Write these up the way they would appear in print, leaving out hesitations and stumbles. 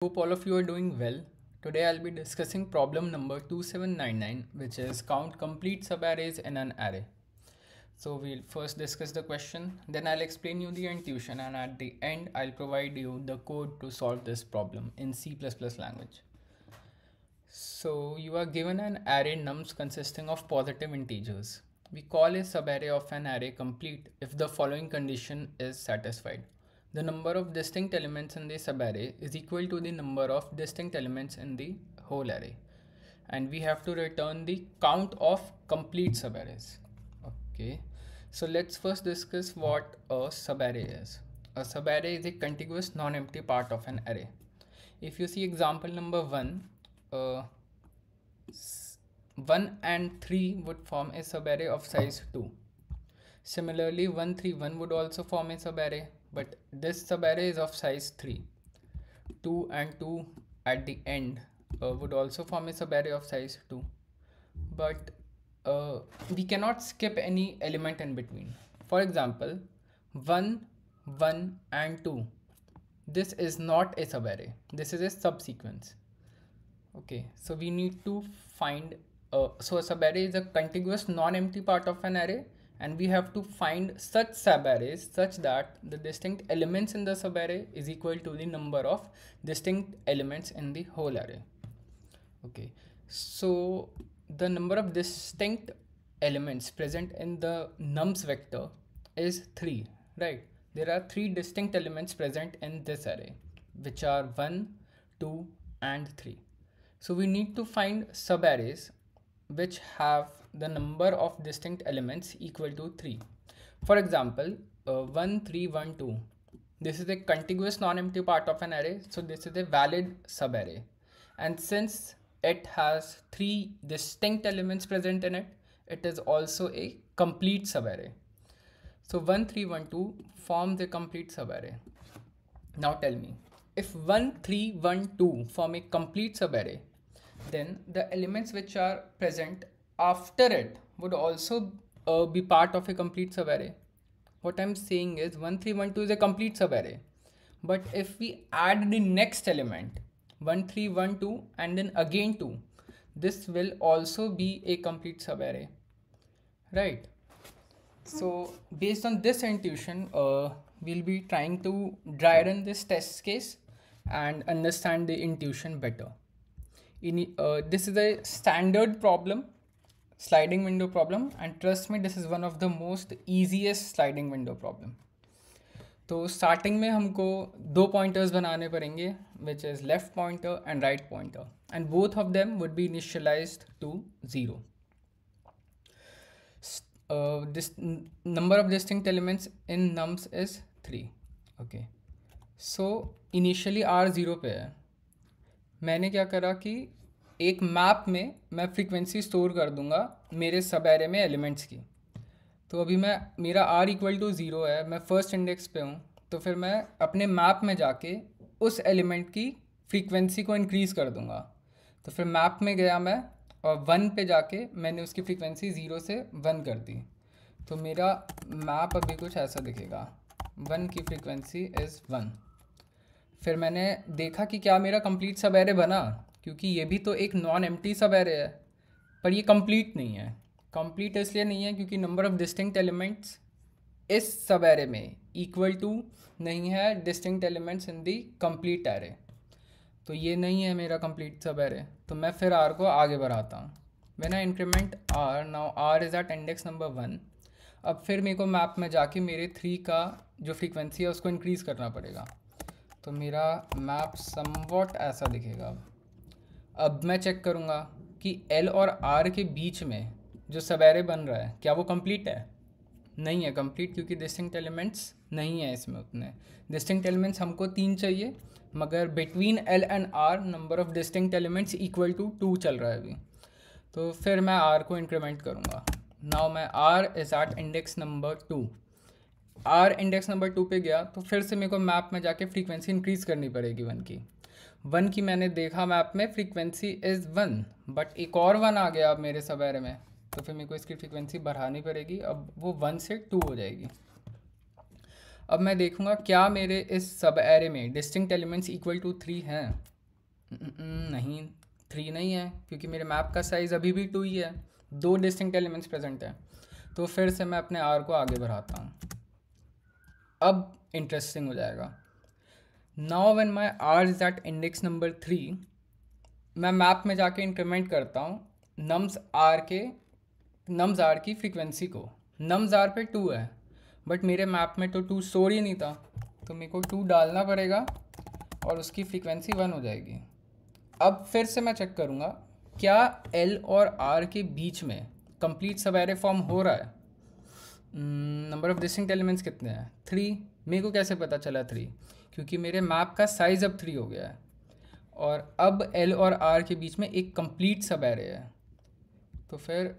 Hope all of you are doing well. Today I'll be discussing problem number 2799, which is count complete subarrays in an array. So we'll first discuss the question, then I'll explain you the intuition, and at the end I'll provide you the code to solve this problem in C++ language. So you are given an array nums consisting of positive integers. We call a subarray of an array complete if the following condition is satisfied. The number of distinct elements in the subarray is equal to the number of distinct elements in the whole array. And we have to return the count of complete subarrays. Okay, so let's first discuss what a subarray is. A subarray is a contiguous non-empty part of an array. If you see example number 1, 1 and 3 would form a subarray of size 2. Similarly, 1, 3, 1 would also form a subarray, but this subarray is of size 3. 2 and 2 at the end would also form a subarray of size 2. But we cannot skip any element in between. For example, 1, 1 and 2. This is not a subarray. This is a subsequence. Okay, so we need to find, so a subarray is a contiguous non-empty part of an array, and we have to find such subarrays such that the distinct elements in the subarray is equal to the number of distinct elements in the whole array. Okay, so the number of distinct elements present in the nums vector is 3, right? There are 3 distinct elements present in this array, which are 1, 2 and 3. So we need to find subarrays which have the number of distinct elements equal to 3. For example, 1, 3, 1, 2. This is a contiguous non-empty part of an array, so this is a valid subarray. And since it has 3 distinct elements present in it, it is also a complete subarray. So 1, 3, 1, 2 forms a complete subarray. Now tell me, if 1, 3, 1, 2 form a complete subarray, then the elements which are present after it would also be part of a complete subarray. What I'm saying is 1, 3, 1, 2 is a complete subarray. But if we add the next element 1, 3, 1, 2 and then again 2, this will also be a complete subarray, right? So based on this intuition, we'll be trying to dry run this test case and understand the intuition better. This is a standard problem, sliding window problem, and trust me, this is one of the most easiest sliding window problem. तो starting में हमको 2 pointers बनाने पड़ेंगे, which is left pointer and right pointer, and both of them would be initialized to 0. This number of distinct elements in nums is 3. Okay, so initially r 0 पे है. मैंने क्या करा कि एक मैप में मैं फ्रीक्वेंसी स्टोर कर दूंगा मेरे सब एरे में एलिमेंट्स की. तो अभी मेरा r इक्वल टू 0 है, मैं फर्स्ट इंडेक्स पे हूँ, तो फिर मैं अपने मैप में जाके उस एलिमेंट की फ्रीक्वेंसी को इंक्रीज़ कर दूंगा. तो फिर मैप में गया मैं और 1 पे जाके मैंने उसकी फ्रीक्वेंसी 0 से 1 कर दी. तो मेरा मैप अभी कुछ ऐसा दिखेगा, 1 की फ्रीक्वेंसी इज़ 1. फिर मैंने देखा कि क्या मेरा कंप्लीट सब एरे बना, क्योंकि ये भी तो एक नॉन एम्प्टी सब एरे है, पर ये कंप्लीट नहीं है. कंप्लीट इसलिए नहीं है क्योंकि नंबर ऑफ डिस्टिंक्ट एलिमेंट्स इस सब एरे में इक्वल टू नहीं है distinct elements in the complete array. तो ये नहीं है मेरा कंप्लीट सब एरे. तो मैं फिर आर को आगे बढ़ाता हूँ. When I increment R, now R is at index number 1. अब फिर मेरे को मैप में जाके मेरे 3 का जो फ्रीक्वेंसी है उसको इंक्रीज़ करना पड़ेगा. तो मेरा मैप समवॉट ऐसा दिखेगा. अब मैं चेक करूँगा कि L और R के बीच में जो सब एरे बन रहा है क्या वो कंप्लीट है. नहीं है कंप्लीट, क्योंकि डिस्टिंक्ट एलिमेंट्स नहीं है इसमें. उतने डिस्टिंक्ट एलिमेंट्स हमको 3 चाहिए, मगर between L and R number of distinct elements equal to 2 चल रहा है अभी. तो फिर मैं R को इंक्रीमेंट करूँगा. नाउ मैं R is at index number 2. R index number 2 पे गया तो फिर से मेरे को मैप में जाके फ्रीक्वेंसी इंक्रीज़ करनी पड़ेगी 1 की. मैंने देखा मैप में फ्रीक्वेंसी इज़ 1, बट एक और 1 आ गया अब मेरे सब एरे में, तो फिर मेरे को इसकी फ्रीक्वेंसी बढ़ानी पड़ेगी. अब वो 1 से 2 हो जाएगी. अब मैं देखूंगा क्या मेरे इस सब एरे में डिस्टिंक्ट एलिमेंट्स इक्वल टू 3 हैं. नहीं, 3 नहीं है, क्योंकि मेरे मैप का साइज़ अभी भी 2 ही है, 2 डिस्टिंक्ट एलिमेंट्स प्रेजेंट है। तो फिर से मैं अपने आर को आगे बढ़ाता हूँ, अब इंटरेस्टिंग हो जाएगा। Now when my R is at index number 3, मैं मैप में जाके इंक्रीमेंट करता हूँ नम्स आर की फ्रीक्वेंसी को। नम्स आर पे 2 है, बट मेरे मैप में तो 2 स्टोर ही नहीं था, तो मेरे को 2 डालना पड़ेगा और उसकी फ्रीक्वेंसी 1 हो जाएगी। अब फिर से मैं चेक करूँगा क्या एल और आर के बीच में कंप्लीट सब एरे फॉर्म हो रहा है। नंबर ऑफ डिस्टिंक्ट एलिमेंट्स कितने हैं? 3। मेरे को कैसे पता चला 3? क्योंकि मेरे मैप का साइज़ अब 3 हो गया है और अब एल और आर के बीच में एक कंप्लीट सब एरे है। तो फिर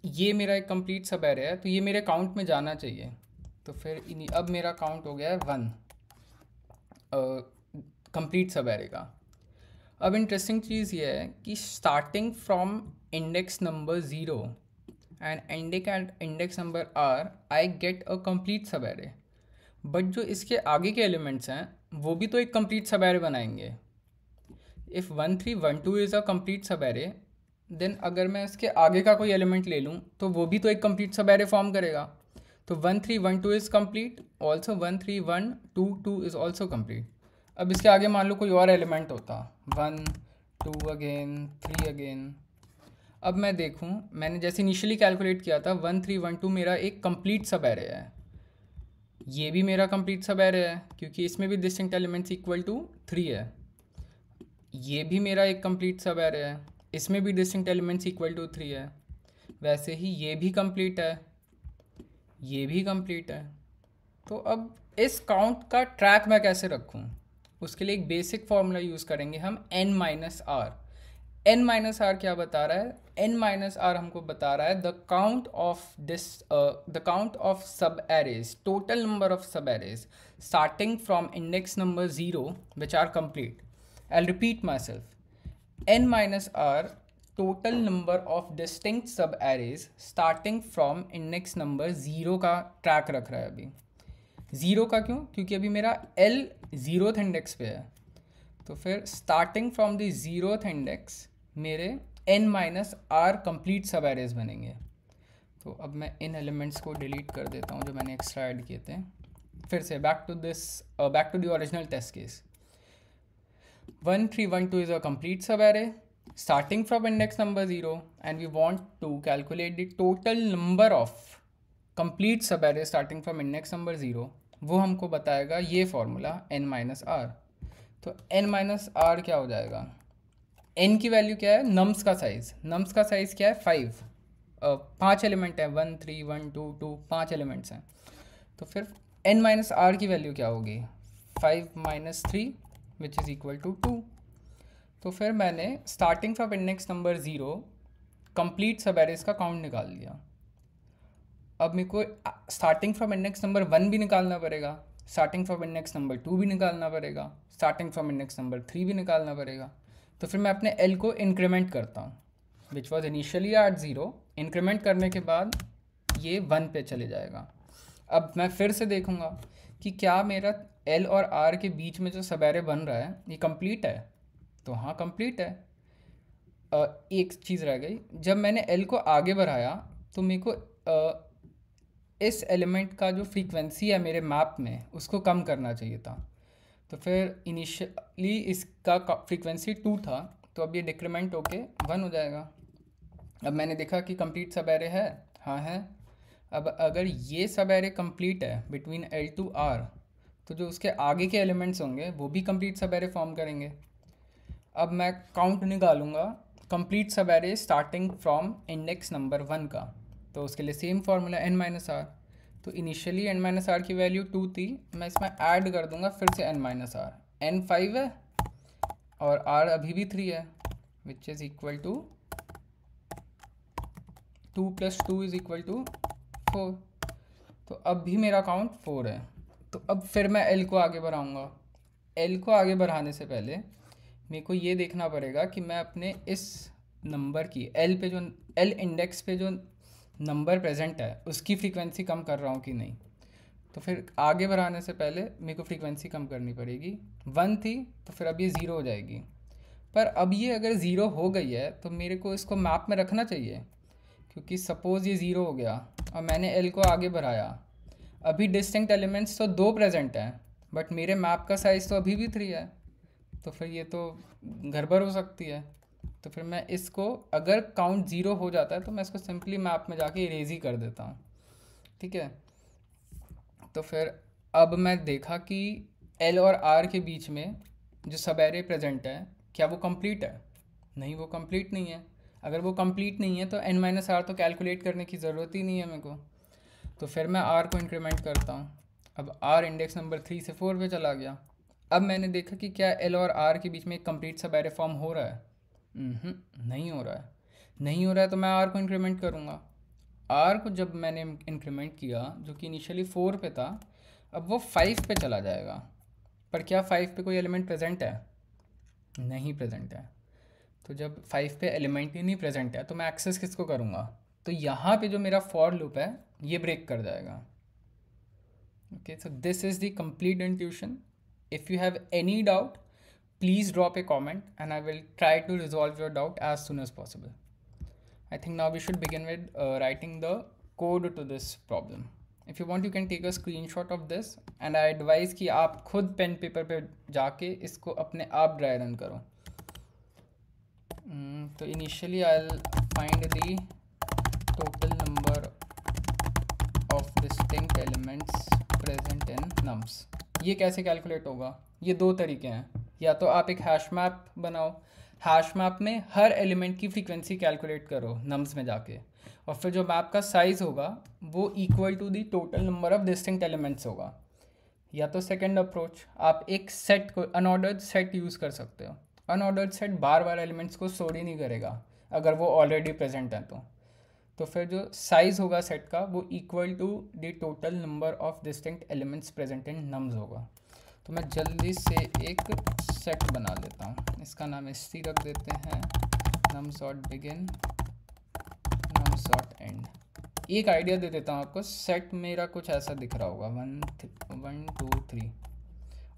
ये मेरा एक कंप्लीट सब एरे है, तो ये मेरे काउंट में जाना चाहिए। तो फिर अब मेरा काउंट हो गया है 1 कंप्लीट सब एरे का। अब इंटरेस्टिंग चीज़ ये है कि starting from index number 0 and ending eight index number r I get a complete sub array, but जो इसके आगे के एलिमेंट्स हैं वो भी तो एक कंप्लीट सब एरे बनाएंगे। If 1 3 1 2 is a complete sub array, then अगर मैं इसके आगे का कोई एलिमेंट ले लूँ तो वो भी तो एक कंप्लीट सब एरे फॉर्म करेगा। तो 1 3 1 2 is complete, also 1 3 1 2 2 is also complete. अब इसके आगे मान लो कोई और एलिमेंट होता, 1 2 अगेन 3 अगेन। अब मैं देखूं, मैंने जैसे इनिशियली कैलकुलेट किया था 1 3 1 2 मेरा एक कंप्लीट सब एरे है, ये भी मेरा कंप्लीट सब एरे है क्योंकि इसमें भी डिस्टिंक्ट एलिमेंट्स इक्वल टू 3 है। ये भी मेरा एक कंप्लीट सब एरे है, इसमें भी डिस्टिंक्ट एलिमेंट्स इक्वल टू 3 है। वैसे ही ये भी कंप्लीट है, ये भी कंप्लीट है। तो अब इस काउंट का ट्रैक मैं कैसे रखूं? उसके लिए एक बेसिक फॉर्मूला यूज़ करेंगे हम, n minus R. n minus R क्या बता रहा है? n माइनस आर हमको बता रहा है the count of sub arrays, total number of sub arrays starting from index number 0 which are complete. I'll repeat myself. n minus r total number of distinct sub arrays starting from index number 0 का track रख रहा है अभी। 0 का क्यों? क्योंकि अभी मेरा l 0th इंडेक्स पे है। तो फिर starting from the 0th index मेरे n minus are complete sub arrays बनेंगे। तो अब मैं इन एलिमेंट्स को डिलीट कर देता हूँ जो मैंने एक्स्ट्रा ऐड किए थे। फिर से back to the original test case. 1 3 1 2 is a complete subarray starting from index number 0 and we want to calculate the total number of complete subarray starting from index number 0। वो हमको बताएगा ये formula n minus R. तो n minus R क्या हो जाएगा? n की value क्या है? नम्स का साइज़। नम्स का साइज़ क्या है? 5। 5 एलिमेंट है, 1 3 1 2 2, 5 एलिमेंट्स हैं। तो फिर n माइनस आर की वैल्यू क्या होगी? 5 minus 3 which is equal to 2। तो फिर मैंने starting from index number 0 complete sub arrays का काउंट निकाल लिया। अब मेरे को स्टार्टिंग फ्रॉम इंडेक्स नंबर 1 भी निकालना पड़ेगा, स्टार्टिंग फ्रॉम इंडेक्स नंबर 2 भी निकालना पड़ेगा, स्टार्टिंग फ्रॉम इंडेक्स नंबर 3 भी निकालना पड़ेगा। तो फिर मैं अपने l को इंक्रीमेंट करता हूँ, which was initially at 0। Increment करने के बाद ये 1 पे चले जाएगा। अब मैं फिर से देखूँगा कि क्या मेरा l और r के बीच में जो सब एरे बन रहा है ये कंप्लीट है। तो हाँ, कंप्लीट है। एक चीज़ रह गई, जब मैंने l को आगे बढ़ाया तो मेरे को इस एलिमेंट का जो फ्रीक्वेंसी है मेरे मैप में उसको कम करना चाहिए था। तो फिर इनिशियली इसका फ्रीक्वेंसी 2 था, तो अब ये डिक्रीमेंट होके 1 हो जाएगा। अब मैंने देखा कि कंप्लीट सब एरे है, हाँ है। अब अगर ये सब एरे कंप्लीट है बिटवीन l टू r, तो जो उसके आगे के एलिमेंट्स होंगे वो भी कंप्लीट सब एरे फॉर्म करेंगे। अब मैं काउंट निकालूंगा complete sub array starting from index number 1 का। तो उसके लिए same formula n minus R. तो इनिशियली n माइनस आर की वैल्यू 2 थी, मैं इसमें ऐड कर दूंगा फिर से n माइनस आर। n 5 है और r अभी भी 3 है, which is equal to 2 + 2 is equal to 4। तो अब भी मेरा काउंट 4 है। तो अब फिर मैं l को आगे बढ़ाऊँगा। l को आगे बढ़ाने से पहले मेरे को ये देखना पड़ेगा कि मैं अपने इस नंबर की l इंडेक्स पे जो नंबर प्रेजेंट है उसकी फ्रीक्वेंसी कम कर रहा हूँ कि नहीं। तो फिर आगे बढ़ाने से पहले मेरे को फ्रीक्वेंसी कम करनी पड़ेगी। 1 थी तो फिर अब ये 0 हो जाएगी, पर अब ये अगर ज़ीरो हो गई है तो मेरे को इसको मैप में रखना चाहिए, क्योंकि सपोज़ ये ज़ीरो हो गया और मैंने एल को आगे बढ़ाया, अभी डिस्टिंक्ट एलिमेंट्स तो 2 प्रेजेंट हैं बट मेरे मैप का साइज़ तो अभी भी 3 है, तो फिर ये तो गड़बड़ हो सकती है। तो फिर मैं इसको, अगर काउंट 0 हो जाता है तो मैं इसको सिंपली मैप में जाके इरेज ही कर देता हूँ, ठीक है। तो फिर अब मैं देखा कि एल और आर के बीच में जो सब एरे प्रेजेंट है क्या वो कंप्लीट है? नहीं, वो कंप्लीट नहीं है। अगर वो कंप्लीट नहीं है तो n माइनस आर तो कैलकुलेट करने की ज़रूरत ही नहीं है मेरे को। तो फिर मैं r को इंक्रीमेंट करता हूँ। अब r इंडेक्स नंबर 3 से 4 पे चला गया। अब मैंने देखा कि क्या l और r के बीच में एक कंप्लीट सब एरे फॉर्म हो रहा है? नहीं हो रहा है। नहीं हो रहा है तो मैं r को इंक्रीमेंट करूँगा। r को जब मैंने इंक्रीमेंट किया, जो कि इनिशियली 4 पे था, अब वो 5 पे चला जाएगा। पर क्या 5 पे कोई एलिमेंट प्रेजेंट है? नहीं प्रेजेंट है। तो जब 5 पे एलिमेंट ही नहीं प्रेजेंट है तो मैं एक्सेस किसको करूँगा? तो यहाँ पे जो मेरा फॉर लूप है ये ब्रेक कर जाएगा। Okay, so this is the complete intuition. If you have any doubt please drop a comment and I will try to resolve your doubt as soon as possible. I think now we should begin with writing the code to this problem. If you want you can take a screenshot of this and I advise कि आप खुद pen paper पे जाके इसको अपने आप dry run करो. तो initially I'll find the total number of distinct elements present in nums. ये कैसे कैलकुलेट होगा? ये दो तरीके हैं. या तो आप एक हैश मैप बनाओ, हैश मैप में हर एलिमेंट की फ्रीक्वेंसी कैलकुलेट करो नम्स में जाके, और फिर जो मैप का साइज़ होगा वो equal to the total number of distinct elements होगा. या तो सेकंड अप्रोच, आप एक सेट को अनऑर्डर्ड सेट यूज़ कर सकते हो. अनऑर्डर्ड सेट बार बार एलिमेंट्स को स्टोर ही नहीं करेगा अगर वो ऑलरेडी प्रेजेंट हैं तो फिर जो साइज़ होगा सेट का वो equal to the total number of distinct elements present in nums होगा. तो मैं जल्दी से एक सेट बना लेता हूँ, इसका नाम st रख देते हैं, nums dot begin nums dot and. एक आइडिया दे देता हूँ आपको. सेट मेरा कुछ ऐसा दिख रहा होगा 1 2 3.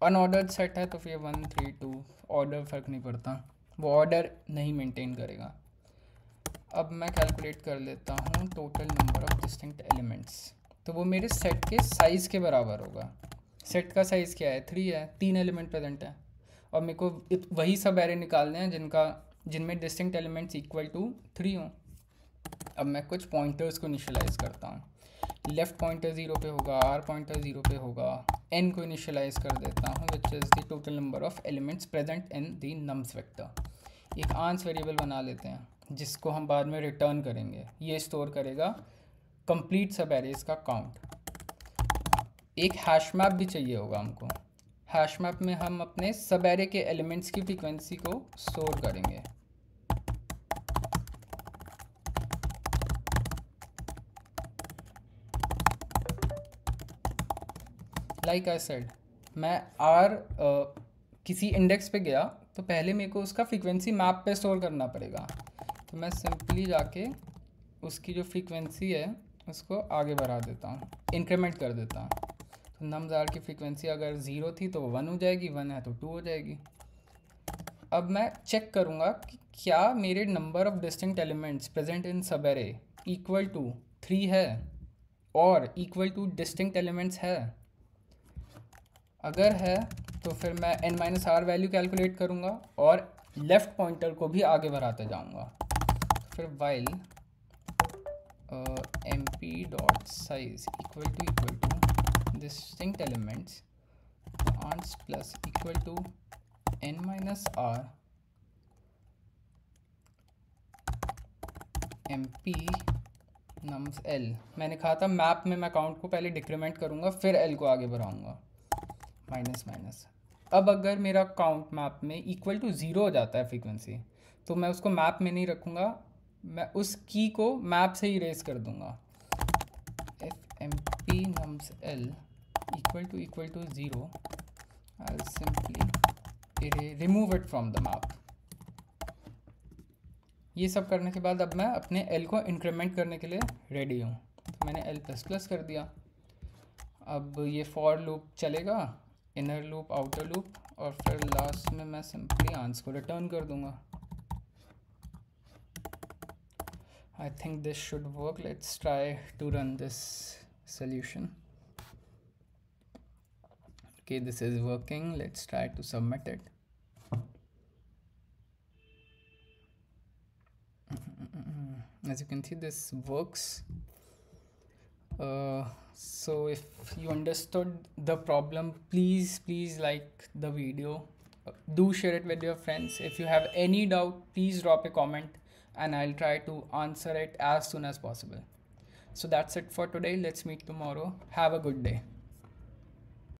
अनऑर्डर्ड सेट है तो फिर 1 3 2 ऑर्डर फ़र्क नहीं पड़ता, वो ऑर्डर नहीं मेंटेन करेगा. अब मैं कैलकुलेट कर लेता हूँ total number of distinct elements. तो वो मेरे सेट के साइज़ के बराबर होगा. सेट का साइज़ क्या है? 3 है, 3 एलिमेंट प्रेजेंट है और मेरे को वही सब एरे निकालने हैं जिनमें डिस्टिंक्ट एलिमेंट्स इक्वल टू 3 हों. अब मैं कुछ पॉइंटर्स को इनिशियलाइज़ करता हूँ. लेफ़्ट पॉइंटर 0 पे होगा, आर पॉइंटर 0 पे होगा, एन को इनिशियलाइज़ कर देता हूँ which is the total number of elements present in the nums vector. एक आंस वेरिएबल बना लेते हैं जिसको हम बाद में रिटर्न करेंगे. ये स्टोर करेगा कंप्लीट सब एरेज का काउंट. एक हैश मैप भी चाहिए होगा हमको. हैश मैप में हम अपने सब एरे के एलिमेंट्स की फ्रीक्वेंसी को स्टोर करेंगे. लाइक आई सेड, मैं किसी इंडेक्स पे गया तो पहले मेरे को उसका फ्रीक्वेंसी मैप पे स्टोर करना पड़ेगा. तो मैं सिंपली जाके उसकी जो फ्रीक्वेंसी है उसको आगे बढ़ा देता हूँ, इंक्रीमेंट कर देता हूँ. तो नम्स आर की फ्रीक्वेंसी अगर 0 थी तो 1 हो जाएगी, 1 है तो 2 हो जाएगी. अब मैं चेक करूँगा कि क्या मेरे number of distinct elements present इन सब एरे इक्वल टू 3 है और इक्वल टू डिस्टिंक्ट एलिमेंट्स है. अगर है तो फिर मैं n-r वैल्यू कैलकुलेट करूँगा और लेफ़्ट पॉइंटर को भी आगे बढ़ाते जाऊँगा. फिर while mp.size equal to distinct elements ans plus equal to n-r mp nums l. मैंने कहा था मैप में मैं काउंट को पहले डिक्रीमेंट करूँगा फिर l को आगे बढ़ाऊँगा, माइनस माइनस. अब अगर मेरा काउंट मैप में इक्वल टू 0 हो जाता है फ्रीक्वेंसी तो मैं उसको मैप में नहीं रखूँगा, मैं उस की को मैप से ही इरेज कर दूँगा. if mp nums l equal to 0 I'll simply remove it from the map. ये सब करने के बाद अब मैं अपने l को इंक्रीमेंट करने के लिए रेडी हूँ. तो मैंने l++ कर दिया. अब ये फॉर लूप चलेगा, इनर लूप आउटर लूप, और फिर लास्ट में मैं सिंपली आंसर को रिटर्न कर दूंगा. I think this should work. Let's try to run this solution. Okay, this is working. Let's try to submit it. As you can see, this works. So if you understood the problem, please like the video. Do share it with your friends. If you have any doubt, please drop a comment and I'll try to answer it as soon as possible. So that's it for today. Let's meet tomorrow. Have a good day.